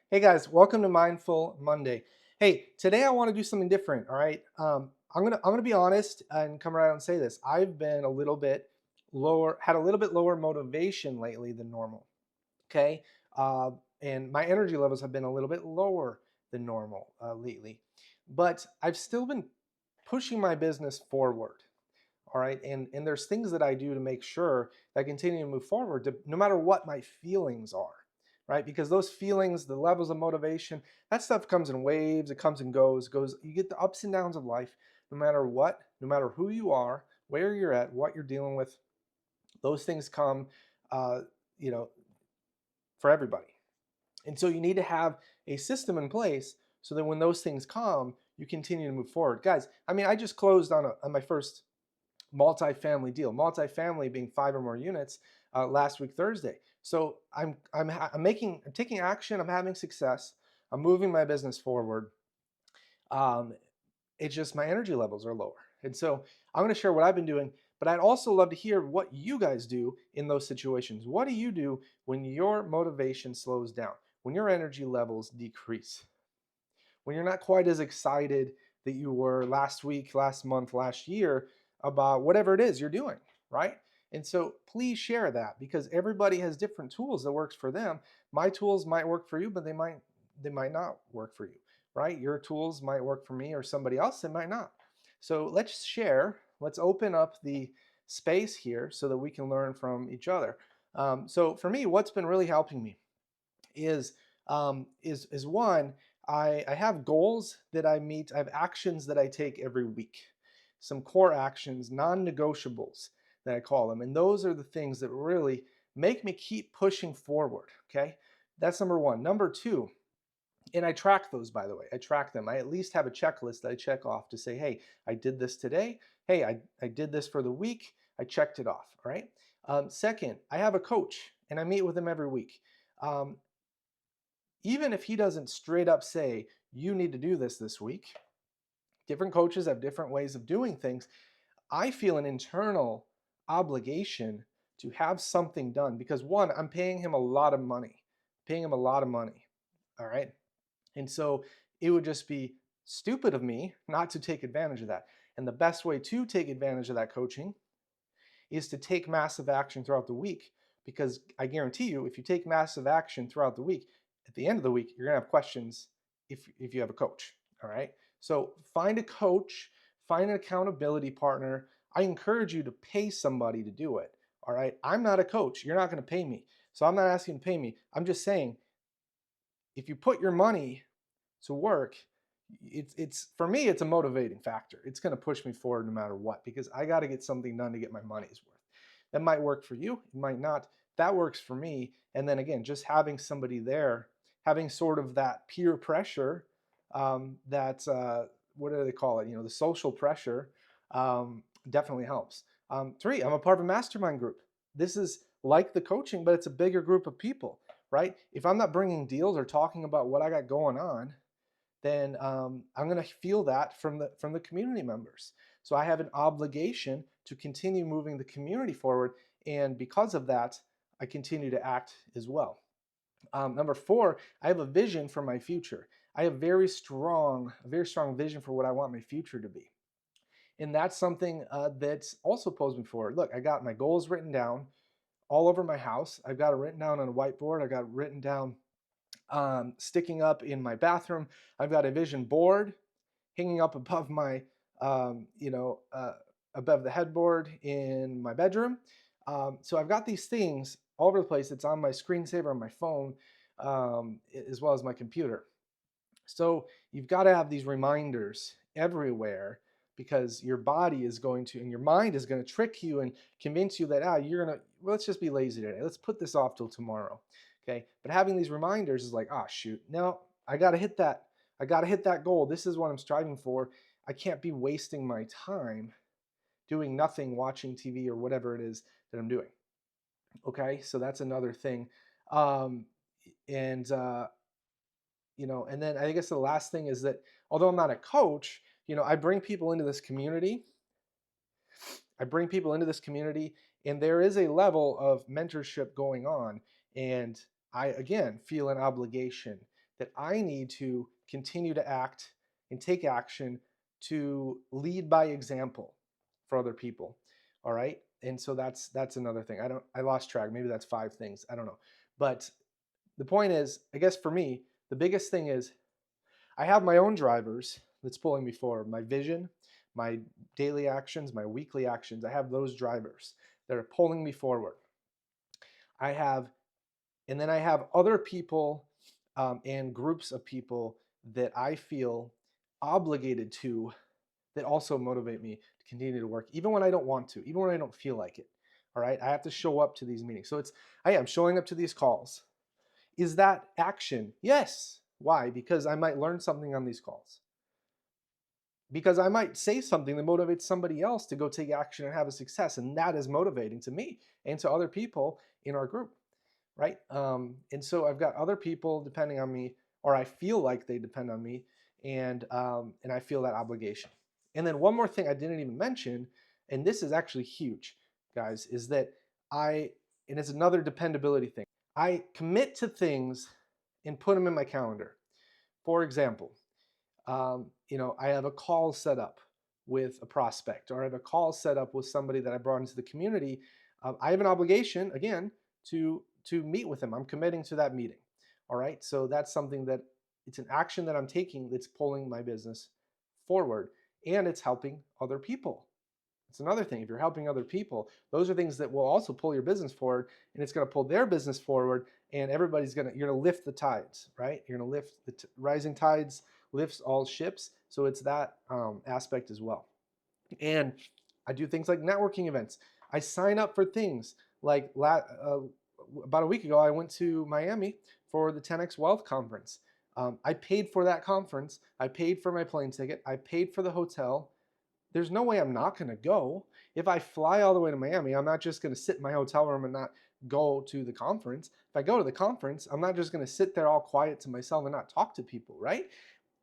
Hey guys, welcome to Mindful Monday. Hey, today I want to do something different. All right, I'm gonna be honest and come right out and say this. I've been a little bit lower, had a little bit lower motivation lately than normal. Okay, uh, and my energy levels have been a little bit lower than normal lately, but I've still been pushing my business forward. All right, and there's things that I do to make sure that I continue to move forward, no matter what my feelings are, right? Because those feelings, the levels of motivation, that stuff comes in waves. It comes and goes. You get the ups and downs of life, no matter what, no matter who you are, where you're at, what you're dealing with. Those things come, uh, you know, for everybody. And so you need to have a system in place so that when those things come, you continue to move forward. Guys, I mean, I just closed on my first multifamily deal. Multifamily being 5 or more units last week Thursday. So I'm taking action. I'm having success. I'm moving my business forward. Um, it's just my energy levels are lower, and so I'm going to share what I've been doing. But I'd also love to hear what you guys do in those situations. What do you do when your motivation slows down? When your energy levels decrease? When you're not quite as excited that you were last week, last month, last year about whatever it is you're doing, right? And so please share that because everybody has different tools that works for them. My tools might work for you, but they might not work for you, right? Your tools might work for me or somebody else, it might not. So let's share, let's open up the space here so that we can learn from each other. So for me, what's been really helping me is one, I have goals that I meet. I have actions that I take every week, some core actions, non-negotiables that I call them, and those are the things that really make me keep pushing forward. Okay, that's number one. Number two, and I track those, by the way. I track them. I at least have a checklist that I check off to say, hey, I did this today. Hey, I did this for the week. I checked it off. All right. Second, I have a coach and I meet with him every week. Um, Even if he doesn't straight up say, you need to do this week, different coaches have different ways of doing things. I feel an internal obligation to have something done because one, I'm paying him a lot of money, paying him a lot of money. All right. And so it would just be stupid of me not to take advantage of that. And the best way to take advantage of that coaching is to take massive action throughout the week. Because I guarantee you, if you take massive action throughout the week, at the end of the week, you're gonna have questions if you have a coach. All right. So find a coach, find an accountability partner. I encourage you to pay somebody to do it. All right. I'm not a coach. You're not gonna pay me. So I'm not asking you to pay me. I'm just saying if you put your money to work, it's for me, it's a motivating factor. It's going to push me forward no matter what because I got to get something done to get my money's worth. That might work for you, it might not. That works for me. And then again, just having somebody there, having sort of that peer pressure, that what do they call it? The social pressure, definitely helps. Three, I'm a part of a mastermind group. This is like the coaching, but it's a bigger group of people, right? If I'm not bringing deals or talking about what I got going on, then I'm going to feel that from the community members. So I have an obligation to continue moving the community forward, and because of that, I continue to act as well. Number four, I have a vision for my future. I have a very strong vision for what I want my future to be, and that's something that's also posed me forward. Look, I got my goals written down all over my house. I've got it written down on a whiteboard. I got it written down sticking up in my bathroom. I've got a vision board hanging up above my, um, you know, uh, above the headboard in my bedroom. So I've got these things all over the place. It's on my screensaver on my phone, as well as my computer. So you've got to have these reminders everywhere because your body is going to, and your mind is going to trick you and convince you that, you're going to, well, let's just be lazy today. Let's put this off till tomorrow. Okay. But having these reminders is like, shoot, no, I got to hit that. I got to hit that goal. This is what I'm striving for. I can't be wasting my time doing nothing, watching TV or whatever it is that I'm doing. Okay. So that's another thing. Um, and, and then I guess the last thing is that although I'm not a coach, I bring people into this community. I bring people into this community, and there is a level of mentorship going on. And I, again, feel an obligation that I need to continue to act and take action to lead by example for other people. All right. And so that's another thing. I lost track. Maybe that's 5 things. I don't know. But the point is, I guess for me, the biggest thing is I have my own drivers that's pulling me forward. My vision, my daily actions, my weekly actions. I have those drivers that are pulling me forward. I have, and then I have other people and groups of people that I feel obligated to that also motivate me to continue to work, even when I don't want to, even when I don't feel like it. All right. I have to show up to these meetings. So I am showing up to these calls. Is that action? Yes. Why? Because I might learn something on these calls. Because I might say something that motivates somebody else to go take action and have a success. And that is motivating to me and to other people in our group. Right. And so I've got other people depending on me, or I feel like they depend on me, and I feel that obligation. And then one more thing I didn't even mention, and this is actually huge, guys, is that and it's another dependability thing. I commit to things and put them in my calendar. For example, I have a call set up with a prospect, or I have a call set up with somebody that I brought into the community. I have an obligation, again, to meet with them. I'm committing to that meeting. All right. So that's something that it's an action that I'm taking that's pulling my business forward, and it's helping other people. It's another thing. If you're helping other people, those are things that will also pull your business forward, and it's going to pull their business forward, and you're going to lift the tides, right? You're going to lift the rising tides lifts all ships. So it's that aspect as well. And I do things like networking events. I sign up for things like about a week ago, I went to Miami for the 10X Wealth Conference. I paid for that conference. I paid for my plane ticket. I paid for the hotel. There's no way I'm not going to go. If I fly all the way to Miami, I'm not just going to sit in my hotel room and not go to the conference. If I go to the conference, I'm not just going to sit there all quiet to myself and not talk to people, right?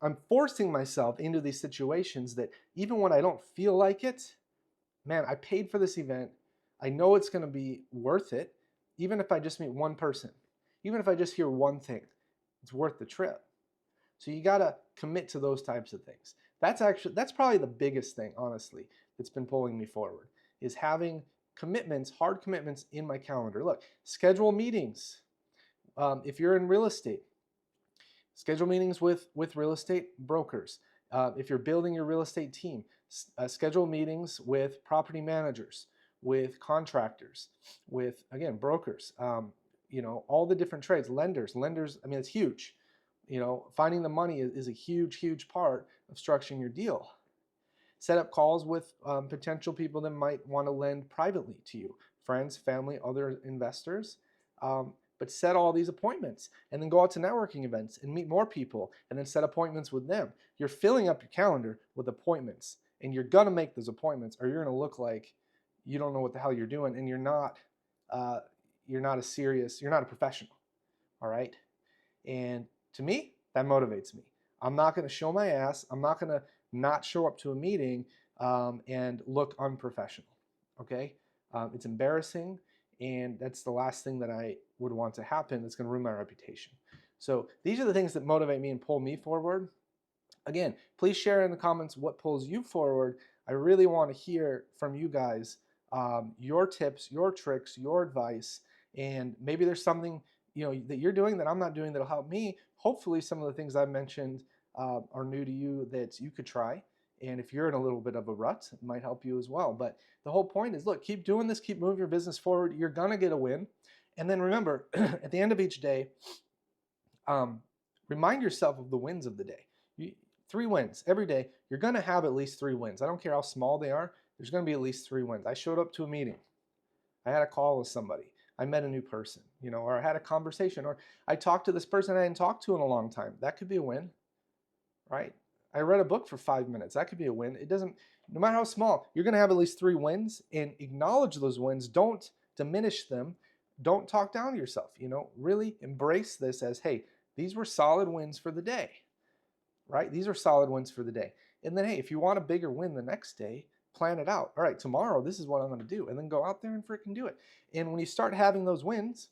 I'm forcing myself into these situations that even when I don't feel like it, man, I paid for this event. I know it's going to be worth it. Even if I just meet one person, even if I just hear one thing, it's worth the trip. So you got to commit to those types of things. That's probably the biggest thing, honestly, that's been pulling me forward, is having commitments, hard commitments in my calendar. Look, schedule meetings. If you're in real estate, schedule meetings with real estate brokers. If you're building your real estate team, schedule meetings with property managers, with contractors, with, again, brokers, all the different trades, lenders. I mean, it's huge. Finding the money is a huge, huge part of structuring your deal. Set up calls with potential people that might want to lend privately to you, friends, family, other investors. But set all these appointments and then go out to networking events and meet more people and then set appointments with them. You're filling up your calendar with appointments, and you're going to make those appointments, or you're going to look like you don't know what the hell you're doing, and you're not a professional. All right. And to me, that motivates me. I'm not going to show my ass. I'm not going to not show up to a meeting and look unprofessional. Okay. It's embarrassing. And that's the last thing that I would want to happen. That's going to ruin my reputation. So these are the things that motivate me and pull me forward. Again, please share in the comments what pulls you forward. I really want to hear from you guys, your tips, your tricks, your advice, and maybe there's something that you're doing that I'm not doing that'll help me. Hopefully, some of the things I've mentioned are new to you that you could try. And if you're in a little bit of a rut, it might help you as well. But the whole point is, look, keep doing this, keep moving your business forward. You're gonna get a win. And then remember, at the end of each day, remind yourself of the wins of the day. 3 wins every day. You're gonna have at least 3 wins. I don't care how small they are. There's gonna be at least 3 wins. I showed up to a meeting. I had a call with somebody. I met a new person, or I had a conversation, or I talked to this person I hadn't talked to in a long time. That could be a win, right? I read a book for 5 minutes. That could be a win. No matter how small, you're going to have at least 3 wins, and acknowledge those wins. Don't diminish them. Don't talk down to yourself. Really embrace this as, hey, these were solid wins for the day, right? These are solid wins for the day. And then, hey, if you want a bigger win the next day, plan it out. All right, tomorrow, this is what I'm going to do. And then go out there and freaking do it. And when you start having those wins,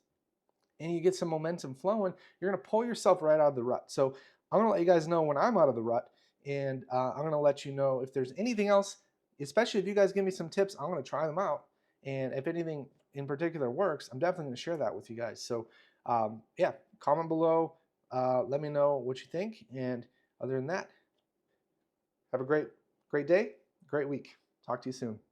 and you get some momentum flowing, you're going to pull yourself right out of the rut. So I'm going to let you guys know when I'm out of the rut, and I'm going to let you know if there's anything else, especially if you guys give me some tips, I'm going to try them out. And if anything in particular works, I'm definitely going to share that with you guys. So yeah, comment below. Let me know what you think. And other than that, have a great day, great week. Talk to you soon.